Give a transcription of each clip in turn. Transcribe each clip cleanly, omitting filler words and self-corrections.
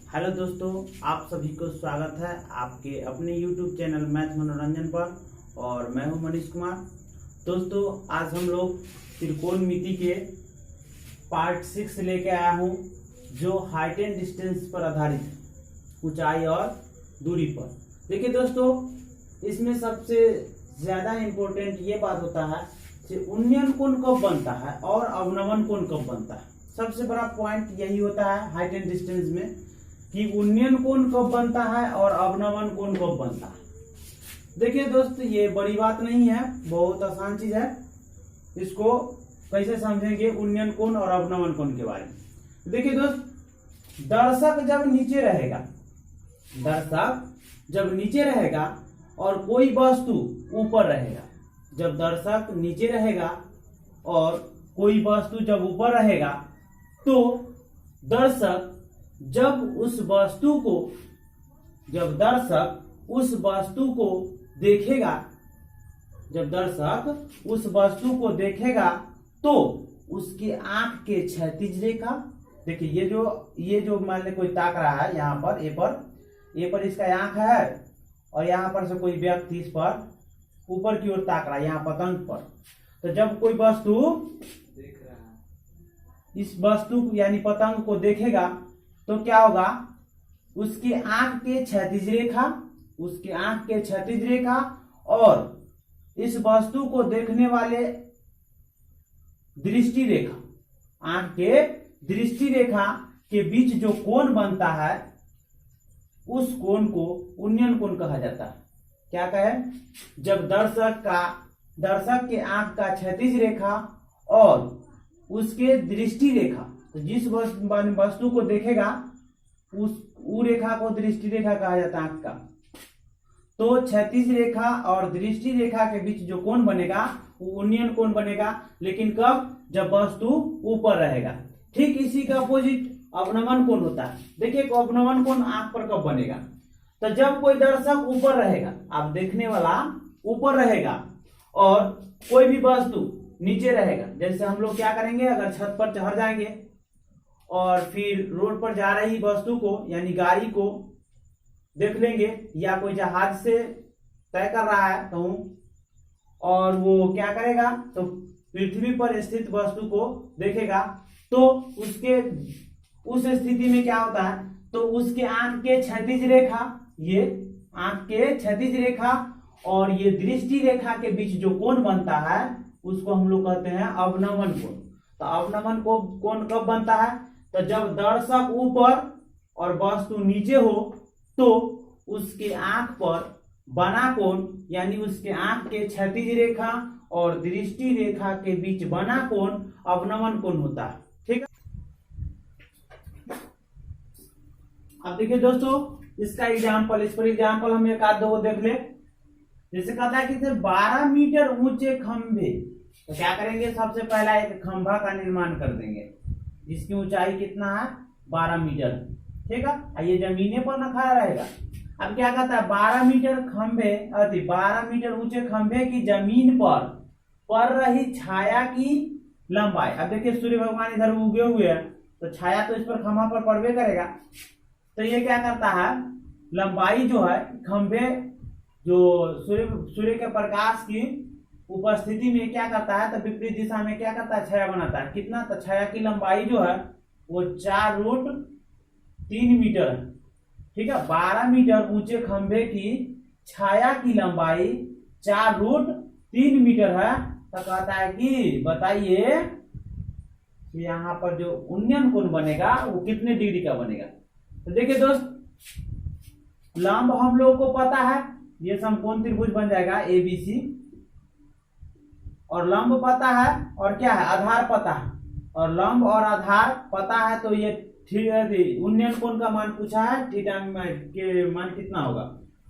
Hello दोस्तों, आप सभी को स्वागत है आपके अपने YouTube चैनल मैथ मनोरंजन पर। और मैं हूं मनीष कुमार। दोस्तों, आज हम लोग त्रिकोणमिति के पार्ट 6 लेके आया हूं, जो हाइट एंड डिस्टेंस पर आधारित है, ऊंचाई और दूरी पर। देखिए दोस्तों, इसमें सबसे ज्यादा इम्पोर्टेंट ये बात होता है कि उन्नयन कोण कब बनता है और अवनमन कोण कब बनता है। सबसे बड़ा पॉइंट यही होता है हाइट एंड डिस्टेंस में कि उन्नयन कोण कब बनता है और अवनमन कोण कब बनता है। देखिए दोस्त, ये बड़ी बात नहीं है, बहुत आसान चीज है। इसको कैसे समझेंगे उन्नयन कोण और अवनमन कोण के बारे में। देखिए दोस्त, दर्शक जब नीचे रहेगा और कोई वस्तु ऊपर रहेगा, जब दर्शक नीचे रहेगा और कोई वस्तु जब ऊपर रहेगा, तो दर्शक जब दर्शक उस वस्तु को देखेगा तो उसके आंख के क्षैतिज रेखा, देखिए ये जो मान ले कोई ताक रहा है यहाँ पर, ए पर इसका आंख है और यहाँ पर से कोई व्यक्ति इस पर ऊपर की ओर ताक रहा है, यहाँ पतंग पर। तो जब कोई वस्तु देख रहा है, इस वस्तु यानी पतंग को देखेगा तो क्या होगा, उसके आंख के क्षैतिज रेखा और इस वस्तु को देखने वाले दृष्टि रेखा, आंख के दृष्टि रेखा के बीच जो कोण बनता है, उस कोण को उन्नयन कोण कहा जाता है। क्या कहे, जब दर्शक के आंख का क्षैतिज रेखा और उसके दृष्टि रेखा, तो जिस वस्तु को देखेगा उस रेखा को दृष्टि रेखा कहा जाता है आंख का। तो क्षैतिज रेखा और दृष्टि रेखा के बीच जो कोण बनेगा वो उन्नयन कोण बनेगा, लेकिन कब, जब वस्तु ऊपर रहेगा। ठीक इसी का अपोजिट अवनमन कोण होता है। देखिए अवनमन कोण आंख पर कब बनेगा, तो जब कोई दर्शक ऊपर रहेगा, आप देखने वाला ऊपर रहेगा और कोई भी वस्तु नीचे रहेगा। जैसे हम लोग क्या करेंगे, अगर छत पर चढ़ जाएंगे और फिर रोड पर जा रही वस्तु को यानी गाड़ी को देख लेंगे, या कोई जहाज से तय कर रहा है कहूं, और वो क्या करेगा, तो पृथ्वी पर स्थित वस्तु को देखेगा, तो उस स्थिति में क्या होता है, तो उसके आंख के क्षैतिज रेखा और ये दृष्टि रेखा के बीच जो कोण बनता है उसको हम लोग कहते हैं अवनमन कोण। तो अवनमन कोण कब बनता है, तो जब दर्शक ऊपर और वस्तु नीचे हो, तो उसके आंख पर बना कोण यानी उसके आंख के क्षैतिज रेखा और दृष्टि रेखा के बीच बना कोण अवनमन कोण होता है। ठीक है। अब देखिए दोस्तों, इसका एग्जाम्पल, इस पर एग्जाम्पल हम एक आध दो देख ले। जैसे कहता है कि 12 मीटर ऊंचे खंभे, तो क्या करेंगे, सबसे पहला एक खंभा का निर्माण कर देंगे जिसकी ऊंचाई कितना है, 12 मीटर। ठीक है, ये जमीने पर न खड़ा रहेगा। अब क्या कहता है, 12 मीटर ऊंचे खंभे की जमीन पर पड़ रही छाया की लंबाई। अब देखिए सूर्य भगवान इधर उगे हुए हैं, तो छाया तो इस पर खंभा पर पड़बे करेगा। तो ये क्या करता है, लंबाई जो है खंभे, जो सूर्य के प्रकाश की उपस्थिति में क्या करता है, तो विपरीत दिशा में क्या करता है, छाया बनाता है। कितना, तो छाया की लंबाई जो है वो 4√3 मीटर है। ठीक है, 12 मीटर ऊंचे खंभे की छाया की लंबाई 4√3 मीटर है। तो कहता है कि बताइए यहाँ पर जो उन्नयन कोण बनेगा वो कितने डिग्री का बनेगा। तो देखिए दोस्त, लंब हम लोग को पता है, ये समकोण त्रिभुज बन जाएगा ABC, और लंब पता है, और क्या है, आधार पता है। और लंब और आधार पता है, तो ये उन्नयन कोण का मान पूछा है, थीटा के मान कितना होगा।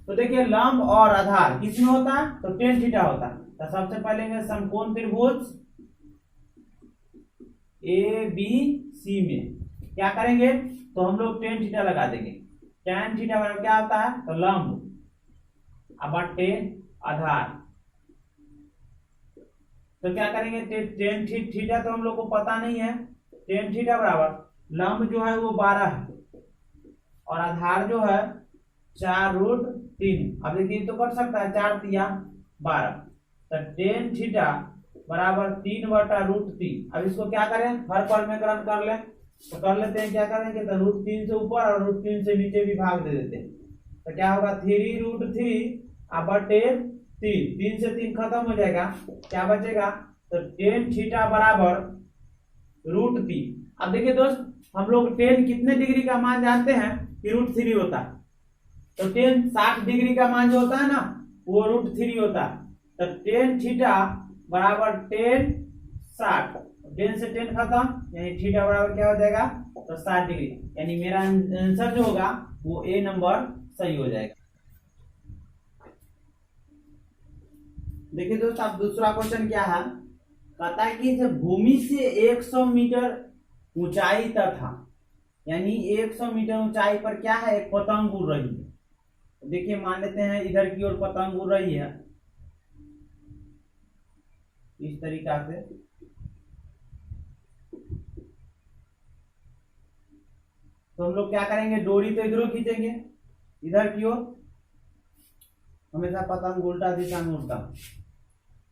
तो देखिए लंब और आधार किसमें होता है, तो tan थीटा होता है। तो सबसे पहले समकोण त्रिभुज ABC में क्या करेंगे, तो हम लोग tan थीटा लगा देंगे। tan थीटा बराबर क्या होता है, तो लंब अब tan आधार। तो क्या करेंगे, tan थीटा तो हम लोग को पता नहीं है, tan थीटा बराबर लंब जो है वो 12 है और आधार जो है 4√3। अब देखिए तो कर सकता है 4 तिया 12, तो टेन थीटा बराबर 3/√3। अब इसको क्या करें, हर परमेकरण कर लें, तो कर लेते हैं। क्या करेंगे तो √3 से ऊपर और √3 से नीचे भी भाग दे देते हैं, तो क्या होगा 3√3/3। 3 से 3 खत्म हो जाएगा, क्या बचेगा, तो टेन थीटा बराबर √3। अब देखिए दोस्त, हम लोग टेन कितने डिग्री का मान जानते हैं कि √3 होता है, तो टेन 60 डिग्री का मान जो होता है ना वो √3 होता है। तो टेन थीटा बराबर टेन 60, टेन से 10 खत्म, यानी थीटा बराबर क्या हो जाएगा, तो 60 डिग्री। यानी मेरा आंसर जो होगा वो ए नंबर सही हो जाएगा। देखिए दोस्तों, अब दूसरा क्वेश्चन क्या है, कहता है कि भूमि से 100 मीटर ऊंचाई तथा, यानी 100 मीटर ऊंचाई पर क्या है, एक पतंग उड़ रही है। देखिए मान लेते हैं इधर की ओर पतंग उड़ रही है इस तरीका से, तो हम लोग क्या करेंगे, डोरी तो इधरों खींचेंगे इधर की ओर, हमेशा पतंग उल्टा दिशा में उड़ता।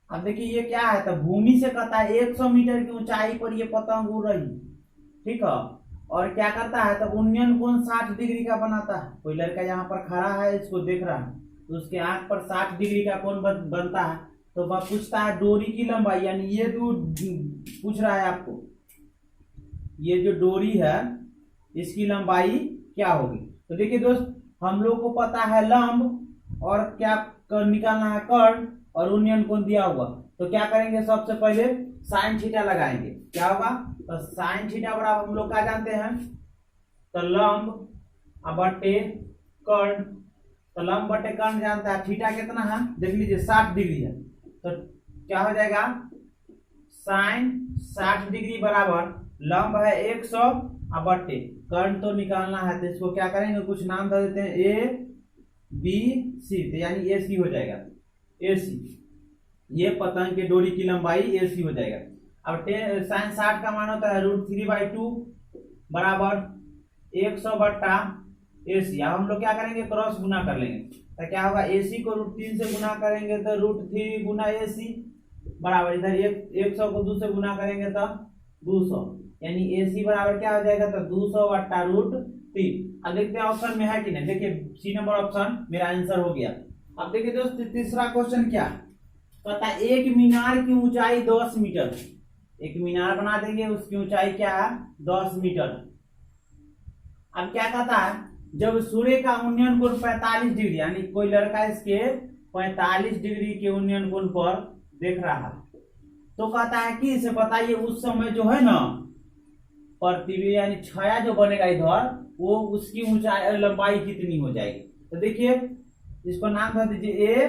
अब देखिए ये क्या है, तो भूमि से कहता है 100 मीटर की ऊंचाई पर ये पतंग उड़ रही है, ठीक है। और क्या करता है, तो उन्नयन कोण 60 डिग्री का बनाता है। कोई लड़का यहाँ पर खड़ा है, इसको देख रहा है, तो उसके आंख पर 60 डिग्री का कोण बनता है। तो वह पूछता है डोरी की लंबाई, यानी ये दूर पूछ रहा है आपको, ये जो डोरी है इसकी लंबाई क्या होगी। तो देखिए दोस्त, हम लोग को पता है लंब और क्या निकालना है, कर्ण और उन्नयन कोण दिया हुआ। तो क्या करेंगे, सबसे पहले साइन थीटा लगाएंगे, क्या होगा, तो साइन थीटा बराबर हम लोग क्या जानते हैं, तो लंब बटे कर्ण। तो लंब बटे कर्ण जानता है, थीटा कितना है देख लीजिए 60 डिग्री है, तो क्या हो जाएगा, साइन 60 डिग्री बराबर लंब है 100 बटे कर्ण तो निकालना है, तो इसको क्या करेंगे, कुछ नाम दे देते हैं, ए बी सी, तो यानी ए सी हो जाएगा, ए सी। ये पतंग के डोरी की लंबाई ए सी हो जाएगा। अब साइन 60 का मान होता है √3/2 बराबर 100 बट्टा ए सी। अब हम लोग क्या करेंगे, क्रॉस गुना कर लेंगे, तो क्या होगा, ए सी को √3 से गुना करेंगे तो √3 गुना ए सी बराबर, इधर 100 को 2 से गुना करेंगे तो 200, यानी ए सी बराबर क्या हो जाएगा, तो 200 बट्टा √3। अब देखते हैं ऑप्शन में है कि नहीं। देखिए सी नंबर ऑप्शन मेरा आंसर हो गया। अब देखिए दोस्त, तीसरा क्वेश्चन क्या कहता है, एक मीनार की ऊंचाई 10 मीटर। एक मीनार बना देंगे, उसकी ऊंचाई क्या है, 10 मीटर। अब क्या कहता है, जब सूर्य का उन्नयन कोण 45 डिग्री, यानी कोई लड़का इसके 45 डिग्री के उन्नयन कोण पर देख रहा है, तो कहता है कि इसे बताइए उस समय जो है ना पृथ्वी यानी छाया जो बनेगा इधर, वो उसकी ऊंचाई लंबाई कितनी हो जाएगी। तो देखिए इसको नाम दे दीजिए ए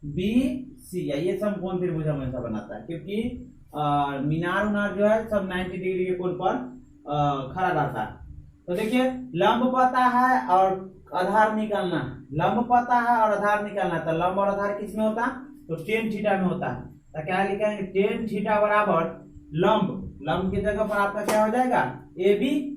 बी सी, या ये समकोण त्रिभुज हमेशा बनाता है, क्योंकि मीनार उनार जो है सब 90 डिग्री के कोण पर खड़ा रहता है। तो देखिए लंब पता है और आधार निकालना है, लंब पता है और आधार निकालना है, तो लंब और आधार किस में होता है, तो टेन थीटा में होता है। तो क्या लिखेंगे, टेन थीटा बराबर लंब, लंब की जगह पर आपका क्या हो जाएगा, ए बी,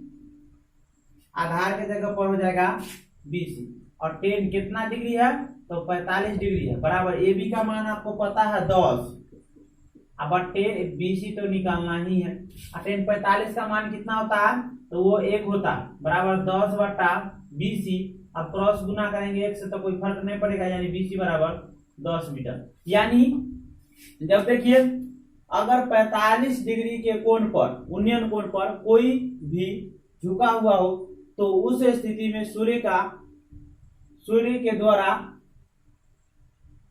आधार के जगह पर हो जाएगा बी सी। और टेन कितना डिग्री है, तो 45 डिग्री है, बराबर ए बी का मान आपको पता है 10, अब टेन बी सी तो निकालना ही है। टेन 45 का मान कितना होता है, तो वो 1 होता है, बराबर 10 बट्टा बी सी। अब क्रॉस गुना करेंगे 1 से तो कोई फर्क नहीं पड़ेगा, यानी बी सी बराबर 10 मीटर। यानी जब देखिए अगर 45 डिग्री के कोण पर, उन्नयन कोण पर कोई भी झुका हुआ हो, तो उस स्थिति में सूर्य के द्वारा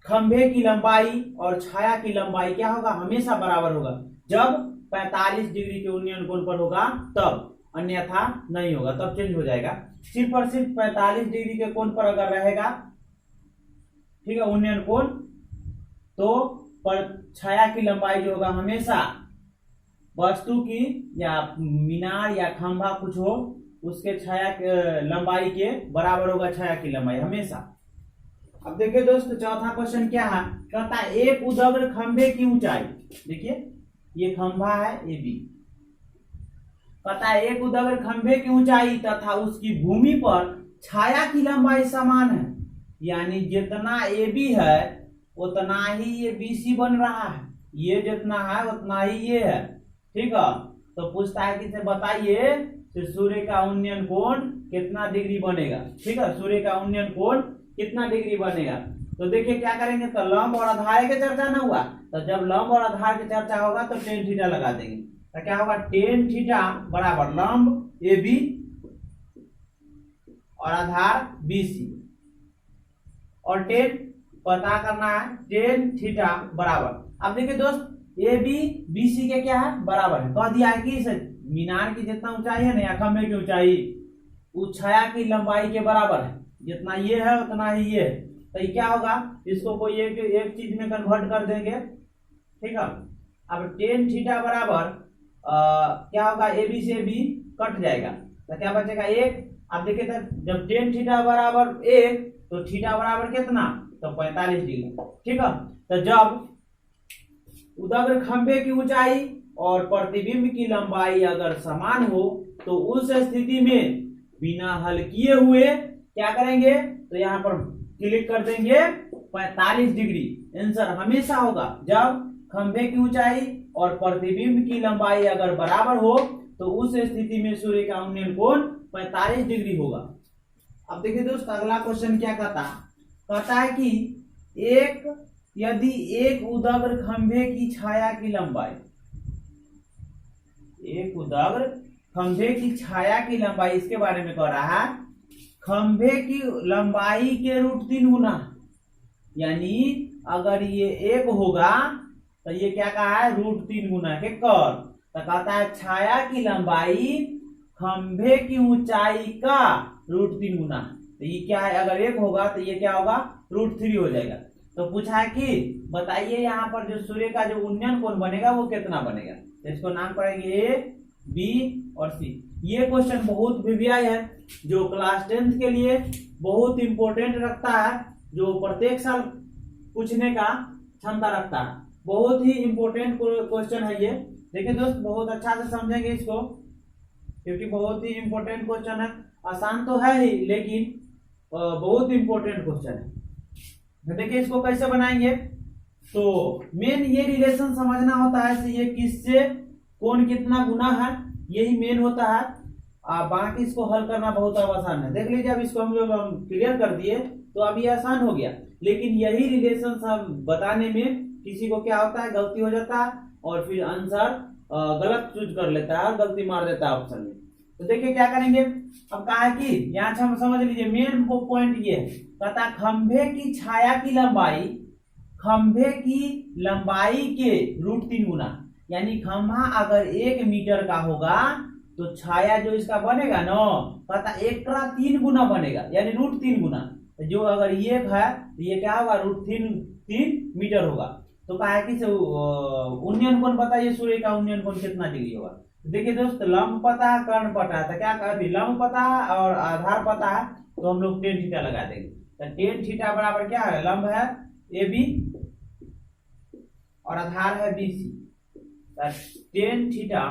खंभे की लंबाई और छाया की लंबाई क्या होगा, हमेशा बराबर होगा, जब 45 डिग्री के उन्नयन कोण पर होगा तब, अन्यथा नहीं होगा, तब चेंज हो जाएगा। सिर्फ और सिर्फ 45 डिग्री के कोण पर अगर रहेगा, ठीक है, उन्नयन कोण, तो पर छाया की लंबाई जो होगा हमेशा वस्तु की या मीनार या खंभा कुछ हो उसके छाया लंबाई के बराबर होगा, छाया की लंबाई हमेशा। अब देखिए दोस्त, चौथा क्वेश्चन क्या है, कहता है एक उदग्र खंभे की ऊंचाई, देखिए ये खंभा है ए बी, कहता है एक उदग्र खंभे की ऊंचाई तथा उसकी भूमि पर छाया की लंबाई समान है, यानी जितना AB है उतना ही ये BC बन रहा है, ये जितना है उतना ही ये है। ठीक है, तो पूछता है कि इसे बताइए कि सूर्य का उन्नयन कोण कितना डिग्री बनेगा। ठीक है, सूर्य का उन्नयन कोण कितना डिग्री बनेगा। तो देखिए क्या करेंगे, तो लंब और आधार की चर्चा ना हुआ, तो जब लंब और आधार की चर्चा होगा तो टेन थीटा लगा देंगे। तो क्या होगा, टेन थीटा बराबर लंब AB और आधार BC, और टेन पता करना है, टेन थीटा बराबर। अब देखिए दोस्त, AB BC के क्या है, बराबर है। कह दिया है कि इस मीनार की जितना ऊंचाई है ना, या खंभे की ऊंचाई उस छाया की लंबाई के बराबर है, जितना ये है उतना ही ये है। तो ये क्या होगा, इसको कोई एक चीज में कन्वर्ट कर देंगे। ठीक है, अब टेन थीटा बराबर क्या होगा, AB से B कट जाएगा, तो क्या बचेगा, 1। अब देखिए तो जब टेन थीटा बराबर 1 तो थीटा बराबर कितना, तो 45 डिग्री। ठीक है, तो जब उदग्र खंभे की ऊंचाई और प्रतिबिंब की लंबाई अगर समान हो तो उस स्थिति में बिना हल किए हुए क्या करेंगे, तो यहाँ पर क्लिक कर देंगे 45 डिग्री। आंसर हमेशा होगा जब खंभे की ऊंचाई और प्रतिबिंब की लंबाई अगर बराबर हो तो उस स्थिति में सूर्य का उन्नयन कोण 45 डिग्री होगा। अब देखिए दोस्त, अगला क्वेश्चन क्या कहता है कि यदि एक उदग्र खंभे की छाया की लंबाई, एक उदग्र खंभे की छाया की लंबाई, इसके बारे में कह रहा है, खंभे की लंबाई के √3 गुना, यानी अगर ये 1 होगा तो ये क्या कहा है, √3 गुना के कर। तो कहता है छाया की लंबाई खंभे की ऊंचाई का √3 गुना। तो ये क्या है, अगर 1 होगा तो ये क्या होगा, √3 हो जाएगा। तो पूछा है कि बताइए यहाँ पर जो सूर्य का जो उन्नयन कोण बनेगा वो कितना बनेगा। तो इसको नाम करेंगे A, B और C। ये क्वेश्चन बहुत वीवीआई है, जो क्लास 10th के लिए बहुत इंपॉर्टेंट रखता है, जो प्रत्येक साल पूछने का क्षमता रखता है। बहुत ही इंपॉर्टेंट क्वेश्चन है ये। देखिए दोस्त, बहुत अच्छा से समझेंगे इसको, क्योंकि बहुत ही इंपॉर्टेंट क्वेश्चन है। आसान तो है ही, लेकिन बहुत इंपॉर्टेंट क्वेश्चन है। देखिए इसको कैसे बनाएंगे, तो मेन ये रिलेशन समझना होता है, ये किससे कौन कितना गुना है, यही मेन होता है। बाकी इसको हल करना बहुत आसान है। देख लीजिए, अब इसको हम जब क्लियर कर दिए तो अब ये आसान हो गया, लेकिन यही रिलेशन सब बताने में किसी को क्या होता है, गलती हो जाता है और फिर आंसर गलत चूज कर लेता है और गलती मार देता है ऑप्शन में। तो देखिए क्या करेंगे, अब कहा है कि यहाँ से हम समझ लीजिए मेन पॉइंट ये है, कहता खंभे की छाया की लंबाई, खंभे की लंबाई के √3 गुना, यानी खंभा अगर 1 मीटर का होगा तो छाया जो इसका बनेगा ना, कहता 1 का 3 गुना बनेगा, यानी √3 गुना। तो जो अगर 1 है तो ये क्या होगा, √3 मीटर होगा। तो कहा है कि उन्नयन कोण बताइए, सूर्य का उन्नयन कोण कितना डिग्री होगा। देखिए दोस्त, लंब पता है, कर्ण पता है, तो क्या कहा, लंब पता है और आधार पता है, तो हम लोग टेन थीटा लगा देंगे। तो टेन थीटा बराबर क्या है, लंब है AB और आधार है BC। टेन थीटा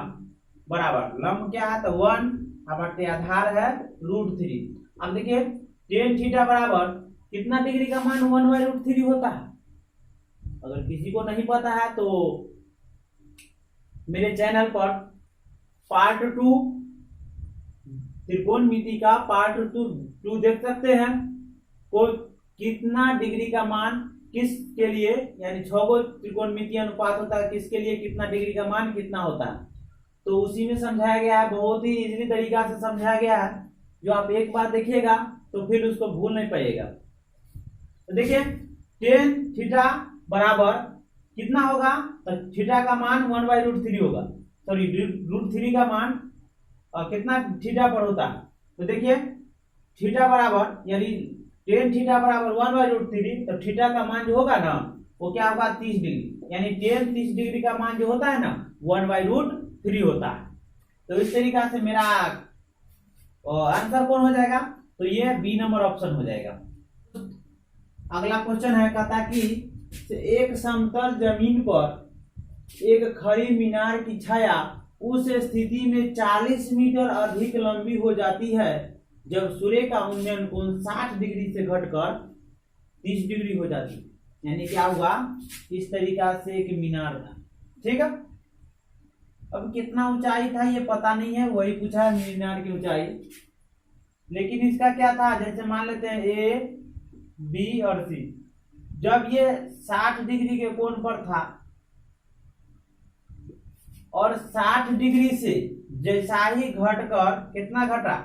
बराबर लंब क्या है, तो 1 बटे आधार है √3। अब देखिए टेन थीटा बराबर कितना डिग्री का मान 1/√3 होता है। अगर किसी को नहीं पता है तो मेरे चैनल पर पार्ट 2 त्रिकोणमिति का पार्ट 2 देख सकते हैं। को कितना डिग्री का मान किस के लिए, यानी 6 गो त्रिकोणमिति अनुपात होता है, किसके लिए कितना डिग्री का मान कितना होता है, तो उसी में समझाया गया है। बहुत ही इजीली तरीका से समझाया गया है, जो आप एक बार देखिएगा तो फिर उसको भूल नहीं पाइएगा। तो देखिए टेन थीटा बराबर कितना होगा, तो थीटा का मान 1/√3 होगा, सॉरी √3 का मान कितना थीटा पर होता है। तो देखिए थीटा बराबर, यानी टेन थीटा बराबर 1/√3, तो थीटा का मान जो होगा ना वो क्या होगा, 30 डिग्री, यानी टेन 30 डिग्री का मान जो होता है ना 1/√3 होता है। तो इस तरीका से मेरा आंसर कौन हो जाएगा, तो ये B नंबर ऑप्शन हो जाएगा। अगला क्वेश्चन है, कहता कि एक समतल जमीन पर एक खड़ी मीनार की छाया उस स्थिति में 40 मीटर अधिक लंबी हो जाती है जब सूर्य का उन्नयन कोण 60 डिग्री से घटकर 30 डिग्री हो जाती है। यानी क्या हुआ, इस तरीका से एक मीनार था, ठीक है। अब कितना ऊंचाई था ये पता नहीं है, वही पूछा है मीनार की ऊंचाई। लेकिन इसका क्या था, जैसे मान लेते हैं ए बी और सी, जब ये 60 डिग्री के कोण पर था और 60 डिग्री से जैसा ही घटकर कितना घटा,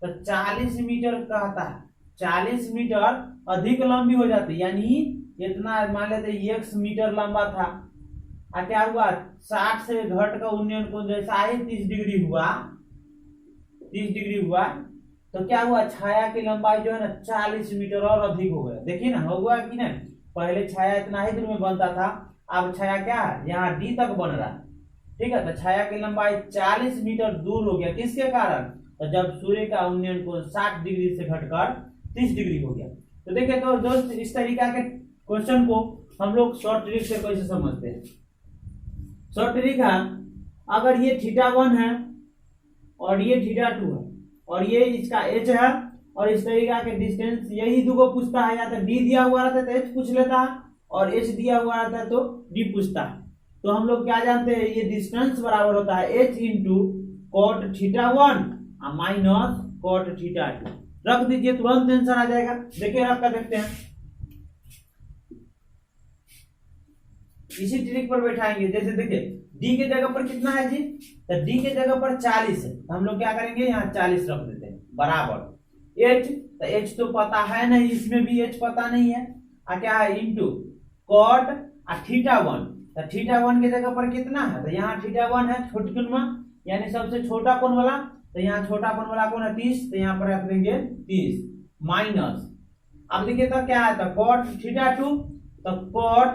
तो 40 मीटर कहता है, 40 मीटर अधिक लंबी हो जाती, यानी इतना मान लेते x मीटर लंबा था। और क्या हुआ, 60 से घटकर उन्नयन कोण जैसा ही 30 डिग्री हुआ, 30 डिग्री हुआ, तो क्या हुआ, छाया की लंबाई जो है ना 40 मीटर और अधिक हो गया। देखिए ना, हुआ कि नहीं, पहले छाया इतना ही दूर में बनता था, अब छाया क्या है, यहाँ डी तक बन रहा है, ठीक है। तो छाया की लंबाई 40 मीटर दूर हो गया, किसके कारण, तो जब सूर्य का उन्नयन कोण 60 डिग्री से घटकर 30 डिग्री हो गया। तो देखिए तो दोस्त, इस तरीका के क्वेश्चन को हम लोग शॉर्ट ट्रिक से कैसे समझते हैं। शॉर्ट ट्रिक है, अगर ये θ1 है और ये θ2 है और ये इसका h है और इस तरीका के डिस्टेंस यही दो पूछता है, या तो d दिया हुआ रहता है तो h पूछ लेता है और h दिया हुआ रहता है तो d पूछता है। तो हम लोग क्या जानते हैं, ये डिस्टेंस बराबर होता है h into cot θ1 minus cot θ2। रख दीजिए, तुरंत आंसर आ जाएगा। देखिए रख कर देखते हैं, इसी ट्रिक पर बैठाएंगे। जैसे देखिए d के जगह पर कितना है जी, तो d के जगह पर 40 है, तो हम लोग क्या करेंगे, यहाँ 40 रख देते हैं, बराबर h, तो h तो पता है नहीं, इसमें भी h पता नहीं है, और क्या है इंटू cot θ1, तो θ1 के जगह पर कितना है, तो यहाँ θ1 है छोटी कोण यानी सबसे छोटा कोण वाला, तो यहाँ छोटा कोण वाला कौन है 30, तो यहाँ पर रख देंगे 30 माइनस, अब देखिए तो क्या है, तो cot θ2, तो cot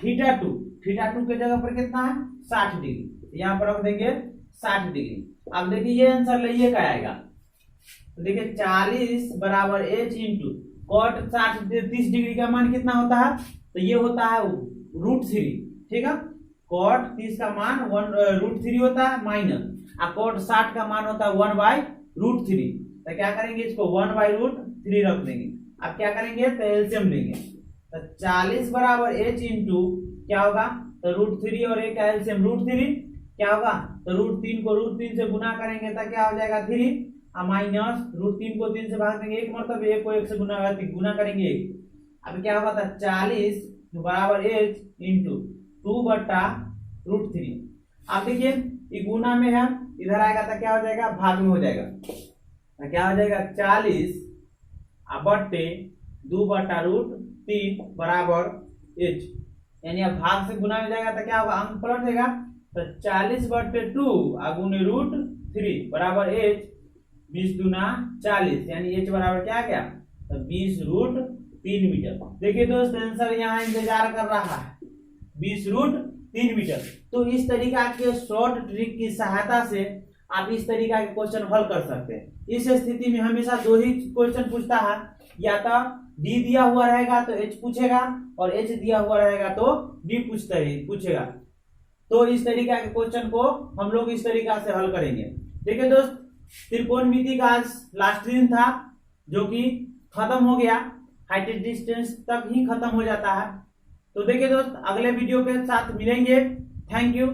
θ2 के जगह पर कितना है 60 डिग्री, यहाँ पर रख देंगे 60 डिग्री। अब देखिए ये आंसर लाइए क्या आएगा, तो देखिए 40 बराबर h इंटू cot 30 डिग्री का मान कितना होता है, तो ये होता है √3, ठीक है। cot 30 का मान √3 होता है माइनस, और cot 60 का मान होता है 1/√3, तो क्या करेंगे, इसको 1/√3 रख देंगे। अब क्या करेंगे, तो एलसीएम लेंगे, तो 40 बराबर h इंटू क्या होगा, तो √3 और एक एलसीएम √3 क्या होगा, तो √3 को √3 से गुना करेंगे तो क्या हो जाएगा 3, और माइनस √3 को 3 से भाग देंगे, एक मतलब 1 को 1 से गुना करेंगे 1। अब क्या होगा, तो 40 बराबर h इंटू 2/√3। अब देखिए ये गुना में है, इधर आएगा तो क्या हो जाएगा, भाग में हो जाएगा, तो क्या हो जाएगा 40 बट्टे 2/√3 बराबर h, यानी अब भाग से गुना में जाएगा तो क्या होगा, अंक पलट देगा, तो 40/2 गुने √3 बराबर h, 20 दूना 40, यानी h बराबर क्या आ गया, तो 20√3 मीटर। देखिए दोस्त आंसर यहाँ इंतजार कर रहा है, 20√3 मीटर। तो इस तरीका के शॉर्ट ट्रिक की सहायता से आप इस तरीका के क्वेश्चन हल कर सकते हैं। इस स्थिति में हमेशा दो ही क्वेश्चन पूछता है, या तो d दिया हुआ रहेगा तो h पूछेगा और h दिया हुआ रहेगा तो d पूछेगा। तो इस तरीका के क्वेश्चन को हम लोग इस तरीका से हल करेंगे। देखिए दोस्त, त्रिकोणमिति का आज लास्ट दिन था जो कि खत्म हो गया, हाइट डिस्टेंस तक ही खत्म हो जाता है। तो देखिए दोस्त, अगले वीडियो के साथ मिलेंगे। Thank you.